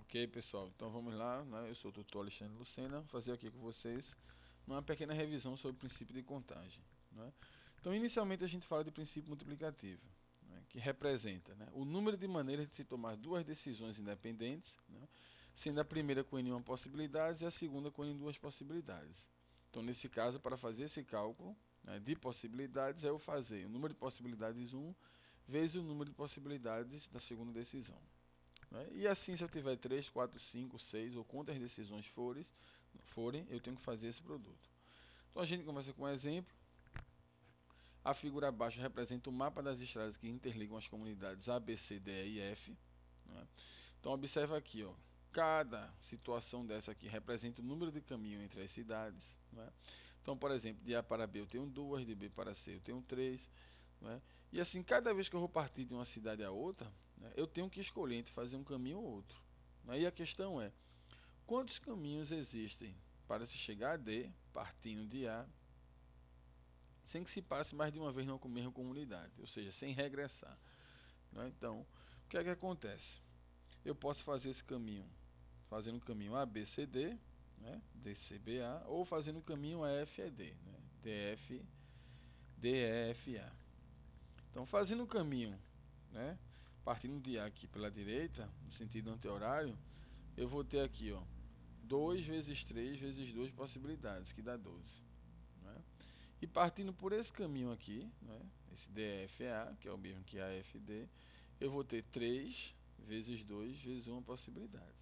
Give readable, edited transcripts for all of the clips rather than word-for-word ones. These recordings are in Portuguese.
Ok, pessoal, então vamos lá, né? Eu sou o tutor Alexandre Lucena, vou fazer aqui com vocês uma pequena revisão sobre o princípio de contagem, né? Então, inicialmente a gente fala de princípio multiplicativo, né? Que representa, né, o número de maneiras de se tomar duas decisões independentes, né, sendo a primeira com n uma possibilidade e a segunda com n duas possibilidades. Então, nesse caso, para fazer esse cálculo, né, de possibilidades, eu fazer o número de possibilidades 1 vezes o número de possibilidades da segunda decisão. Né? E assim, se eu tiver 3, 4, 5, 6 ou quantas decisões forem, eu tenho que fazer esse produto. Então a gente começa com um exemplo. A figura abaixo representa o mapa das estradas que interligam as comunidades A, B, C, D, E e F. Né? Então observa aqui, ó, cada situação dessa aqui representa o número de caminho entre as cidades. Né? Então, por exemplo, de A para B eu tenho 2, de B para C eu tenho 3. Né? E assim, cada vez que eu vou partir de uma cidade a outra, né, eu tenho que escolher entre fazer um caminho ou outro. Né? E a questão é, quantos caminhos existem para se chegar a D, partindo de A, sem que se passe mais de uma vez na mesma comunidade, ou seja, sem regressar. Né? Então, o que é que acontece? Eu posso fazer esse caminho fazendo o caminho ABCD, né, DCBA, ou fazendo o caminho AFED, né, DF, DEFA. Então, fazendo o caminho, né, partindo de A aqui pela direita, no sentido anti-horário, eu vou ter aqui, ó, 2 vezes 3 vezes 2 possibilidades, que dá 12. Né? E partindo por esse caminho aqui, né, esse DFA, que é o mesmo que AFD, eu vou ter 3 vezes 2 vezes 1 possibilidade.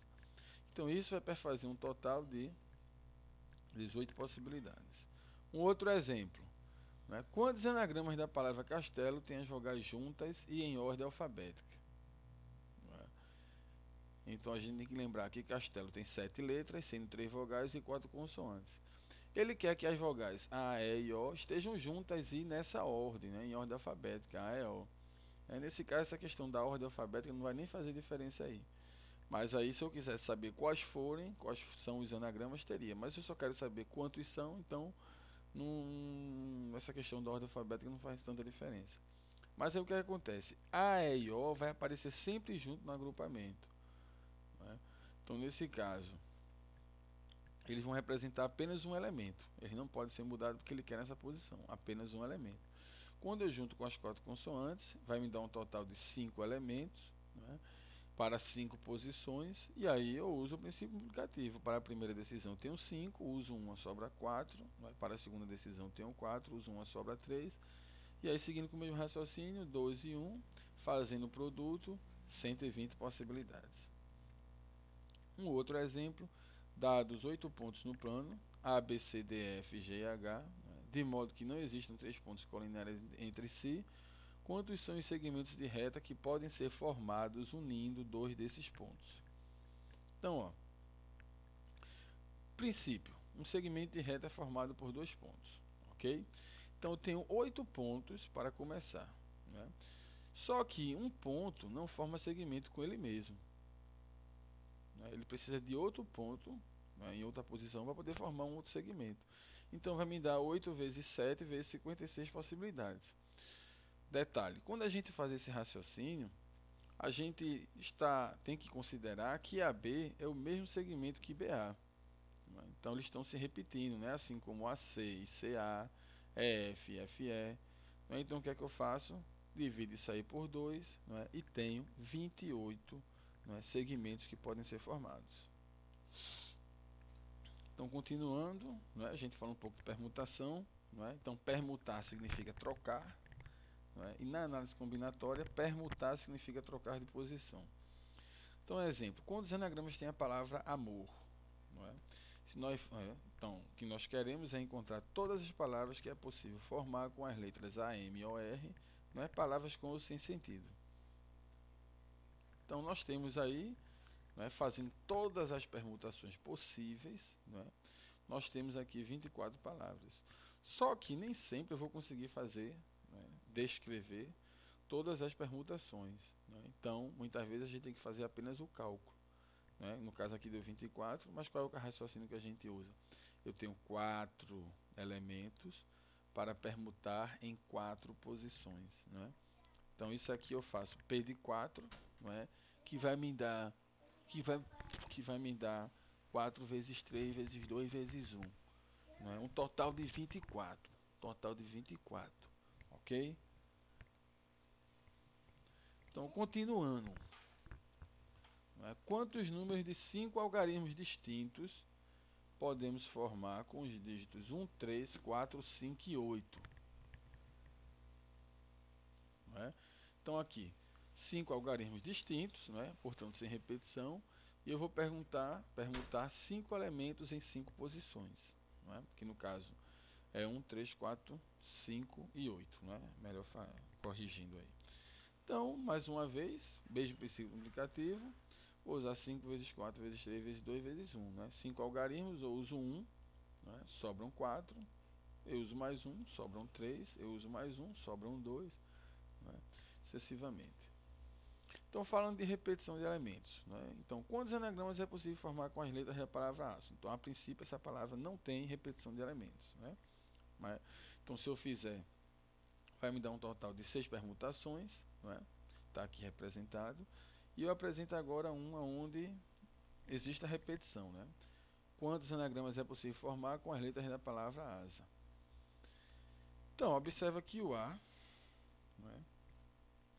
Então isso vai perfazer um total de 18 possibilidades. Um outro exemplo. Né? Quantos anagramas da palavra castelo tem as vogais juntas e em ordem alfabética? Né? Então a gente tem que lembrar que castelo tem 7 letras, sendo 3 vogais e 4 consoantes. Ele quer que as vogais A, E e O estejam juntas e nessa ordem, né? Em ordem alfabética, A, E, O. Nesse caso, essa questão da ordem alfabética não vai nem fazer diferença aí. Mas aí, se eu quisesse saber quais são os anagramas, teria. Mas eu só quero saber quantos são, então essa questão da ordem alfabética não faz tanta diferença. Mas aí o que acontece? A, E e O vai aparecer sempre junto no agrupamento. Né? Então, nesse caso, eles vão representar apenas um elemento. Eles não podem ser mudados porque ele quer nessa posição, apenas um elemento. Quando eu junto com as 4 consoantes, vai me dar um total de 5 elementos, né, para 5 posições, e aí eu uso o princípio multiplicativo. Para a primeira decisão eu tenho 5, uso 1, sobra 4, né, para a segunda decisão eu tenho 4, uso 1, sobra 3, e aí seguindo com o mesmo raciocínio, 2 e 1, fazendo o produto, 120 possibilidades. Um outro exemplo, dados 8 pontos no plano, A, B, C, D, E, F, G e H, né, de modo que não existam 3 pontos colineares entre si, quantos são os segmentos de reta que podem ser formados unindo 2 desses pontos? Então, ó, princípio, um segmento de reta é formado por 2 pontos, ok? Então eu tenho 8 pontos para começar, né? Só que um ponto não forma segmento com ele mesmo. Ele precisa de outro ponto, né, em outra posição para poder formar um outro segmento. Então vai me dar 8 vezes 7 vezes 56 possibilidades. Detalhe, quando a gente faz esse raciocínio, a gente tem que considerar que AB é o mesmo segmento que BA. Né? Então eles estão se repetindo, né? Assim como AC e CA, EF, FE. Né? Então o que é que eu faço? Divido isso aí por 2, né? E tenho 28, né, segmentos que podem ser formados. Então, continuando, né, a gente fala um pouco de permutação. Né? Então, permutar significa trocar. Né? E na análise combinatória, permutar significa trocar de posição. Então, exemplo, quando os anagramas têm a palavra amor? Né? Então, o que nós queremos é encontrar todas as palavras que é possível formar com as letras A, M ou R, né, palavras com ou sem sentido. Então, nós temos aí, né, fazendo todas as permutações possíveis, né, nós temos aqui 24 palavras. Só que nem sempre eu vou conseguir fazer, né, descrever todas as permutações. Né? Então, muitas vezes a gente tem que fazer apenas o cálculo. Né? No caso aqui deu 24, mas qual é o raciocínio que a gente usa? Eu tenho 4 elementos para permutar em 4 posições. Né? Então, isso aqui eu faço P de 4, não é? Que vai me dar, que vai que vai me dar 4 vezes 3 vezes 2 vezes 1. Né? Um total de 24. Total de 24. Ok? Então, continuando. Né? Quantos números de 5 algarismos distintos podemos formar com os dígitos 1, 3, 4, 5 e 8? Né? Então, aqui, 5 algarismos distintos, né? Portanto, sem repetição. E eu vou permutar 5 elementos em 5 posições. Né? Que no caso é 1, 3, 4, 5 e 8. Né? Melhor corrigindo aí. Então, mais uma vez, mesmo princípio multiplicativo, vou usar 5 vezes 4 vezes 3 vezes 2 vezes 1. Né? 5 algarismos, eu uso 1, né? Sobram 4. Eu uso mais 1, sobram 3. Eu uso mais 1, sobram 2. Né? Sucessivamente. Então, falando de repetição de elementos. Né? Então, quantos anagramas é possível formar com as letras da palavra aço? Então, a princípio, essa palavra não tem repetição de elementos. Né? Então, se eu fizer, vai me dar um total de 6 permutações. Está aqui representado. E eu apresento agora uma onde existe a repetição. Né? Quantos anagramas é possível formar com as letras da palavra asa? Então, observa que o A, né,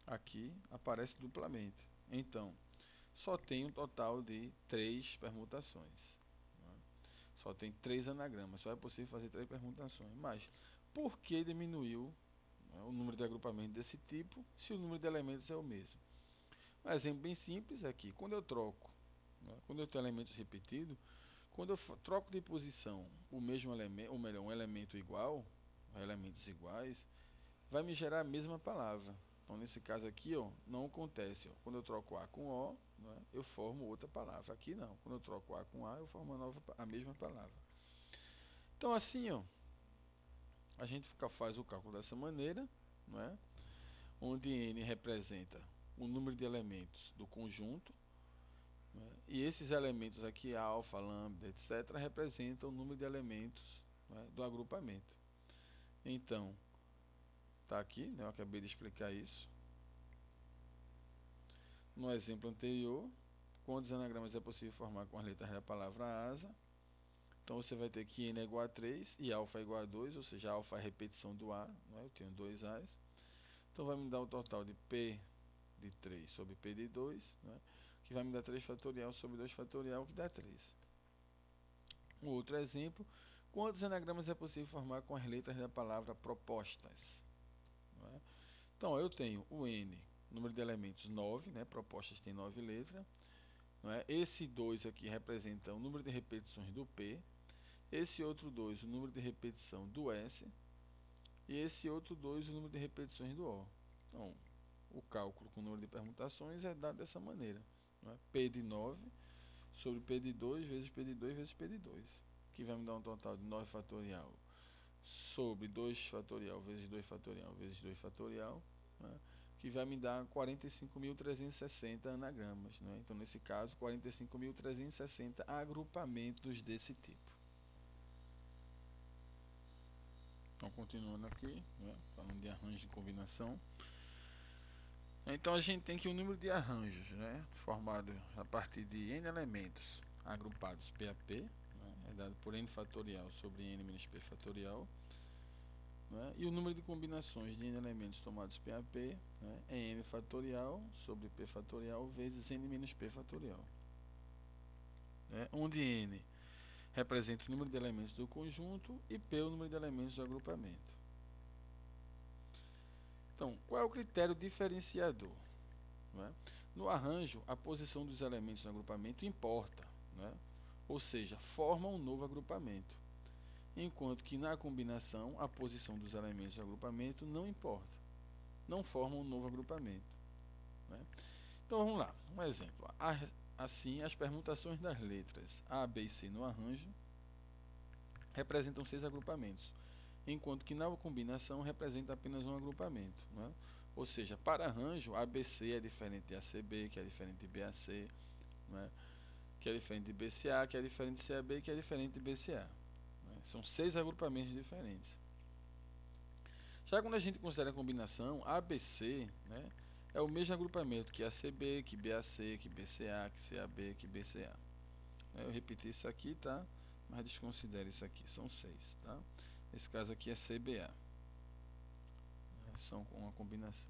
aqui aparece duplamente. Então, só tem um total de 3 permutações. Né? Só tem 3 anagramas. Só é possível fazer 3 permutações. Mas, por que diminuiu, né, o número de agrupamentos desse tipo, se o número de elementos é o mesmo? Um exemplo bem simples é que, quando eu troco, né, quando eu tenho elementos repetidos, quando eu troco de posição o mesmo elemento, ou melhor, um elemento igual, elementos iguais, vai me gerar a mesma palavra. Então, nesse caso aqui, ó, não acontece. Ó. Quando eu troco A com O, né, eu formo outra palavra. Aqui não. Quando eu troco A com A, eu formo a mesma palavra. Então, assim, ó, a gente faz o cálculo dessa maneira, né, onde N representa o número de elementos do conjunto, né, e esses elementos aqui, alfa, lambda, etc., representam o número de elementos, né, do agrupamento. Então, está aqui, né, eu acabei de explicar isso. No exemplo anterior, quantos anagramas é possível formar com as letras da palavra asa? Então você vai ter que N é igual a 3 e alfa é igual a 2, ou seja, alfa é a repetição do A, né? Eu tenho 2 A's. Então vai me dar o total de P de 3 sobre P de 2, né? Que vai me dar 3 fatorial sobre 2 fatorial, que dá 3. Um outro exemplo, quantos anagramas é possível formar com as letras da palavra propostas? Né? Então eu tenho o N, número de elementos 9, né? Propostas tem 9 letras. Não é? Esse 2 aqui representa o número de repetições do P. Esse outro 2, o número de repetição do S. E esse outro 2, o número de repetições do O. Então, o cálculo com o número de permutações é dado dessa maneira. Não é? P de 9 sobre P de 2 vezes P de 2 vezes P de 2. Que vai me dar um total de 9 fatorial sobre 2 fatorial vezes 2 fatorial vezes 2 fatorial. Né? Que vai me dar 45.360 anagramas. Né? Então, nesse caso, 45.360 agrupamentos desse tipo. Então, continuando aqui, né? Falando de arranjo e combinação. Então, a gente tem aqui um número de arranjos, né? Formado a partir de n elementos agrupados P a P, né? É dado por n fatorial sobre n menos p fatorial. Né? E o número de combinações de n elementos tomados P a P, né, é n fatorial sobre p fatorial vezes n menos p fatorial. Né? Onde n representa o número de elementos do conjunto e p o número de elementos do agrupamento. Então, qual é o critério diferenciador? Né? No arranjo, a posição dos elementos no agrupamento importa, né? Ou seja, forma um novo agrupamento. Enquanto que na combinação, a posição dos elementos do agrupamento não importa. Não forma um novo agrupamento. Né? Então vamos lá, um exemplo. Assim, as permutações das letras A, B e C no arranjo representam 6 agrupamentos, enquanto que na combinação representa apenas um agrupamento. Né? Ou seja, para arranjo, ABC é diferente de ACB, que é diferente de BAC, né? Que é diferente de BCA, que é diferente de CAB, que é diferente de BCA. São 6 agrupamentos diferentes. Já quando a gente considera a combinação, ABC, né, é o mesmo agrupamento que ACB, que BAC, que BCA, que CAB, que BCA. Eu repeti isso aqui, tá? Mas desconsidere isso aqui, são 6, tá? Esse caso aqui é CBA. São uma combinação.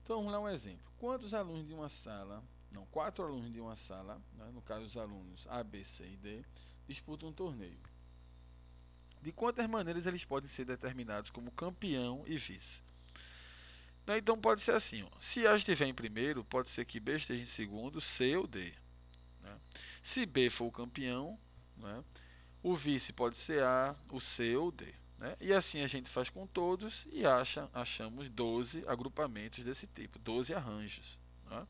Então vamos lá um exemplo. Quantos alunos de uma sala, não, 4 alunos de uma sala, né, no caso os alunos A, B, C e D, disputam um torneio. De quantas maneiras eles podem ser determinados como campeão e vice? Né, então pode ser assim, ó. Se A estiver em primeiro, pode ser que B esteja em segundo, C ou D. Né? Se B for o campeão, né, o vice pode ser A, o C ou D. Né? E assim a gente faz com todos e achamos 12 agrupamentos desse tipo, 12 arranjos. Né?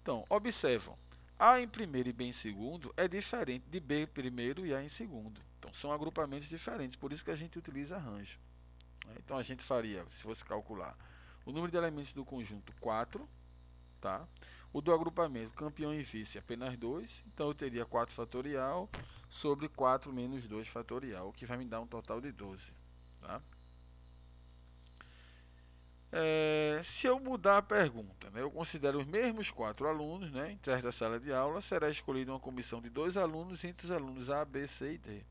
Então, observam, A em primeiro e B em segundo é diferente de B em primeiro e A em segundo. Então, são agrupamentos diferentes, por isso que a gente utiliza arranjo. Né? Então, a gente faria, se fosse calcular, o número de elementos do conjunto 4, tá? O do agrupamento campeão e vice apenas 2, então eu teria 4 fatorial sobre 4 menos 2 fatorial, o que vai me dar um total de 12. Tá? Se eu mudar a pergunta, né, eu considero os mesmos 4 alunos, né, em da sala de aula, será escolhida uma comissão de 2 alunos entre os alunos A, B, C e D.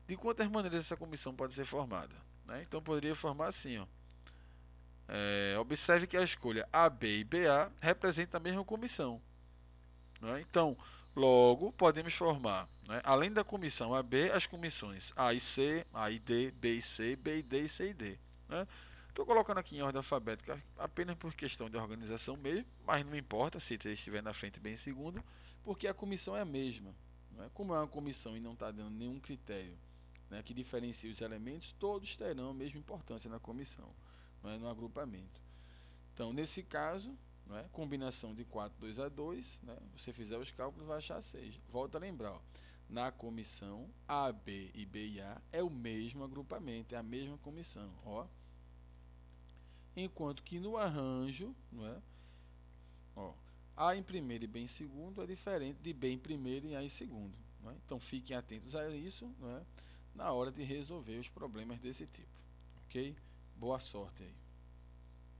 De quantas maneiras essa comissão pode ser formada? Né? Então, poderia formar assim, ó. Observe que a escolha AB e BA representa a mesma comissão. Né? Então, logo, podemos formar, né, além da comissão AB, as comissões A e C, A e D, B e C, B e D e C e D. Né? Estou colocando aqui em ordem alfabética apenas por questão de organização mesmo, mas não importa se ele estiver na frente bem em segundo, porque a comissão é a mesma. Né? Como é uma comissão e não está dando nenhum critério, né, que diferencie os elementos, todos terão a mesma importância na comissão, né, no agrupamento. Então, nesse caso, né, combinação de 4, 2 a 2, né, você fizer os cálculos vai achar 6. Volta a lembrar, ó, na comissão A, B e B e A é o mesmo agrupamento, é a mesma comissão. Ó. Enquanto que no arranjo, né, ó, A em primeiro e B em segundo é diferente de B em primeiro e A em segundo. Né? Então fiquem atentos a isso, né, na hora de resolver os problemas desse tipo. Ok? Boa sorte aí.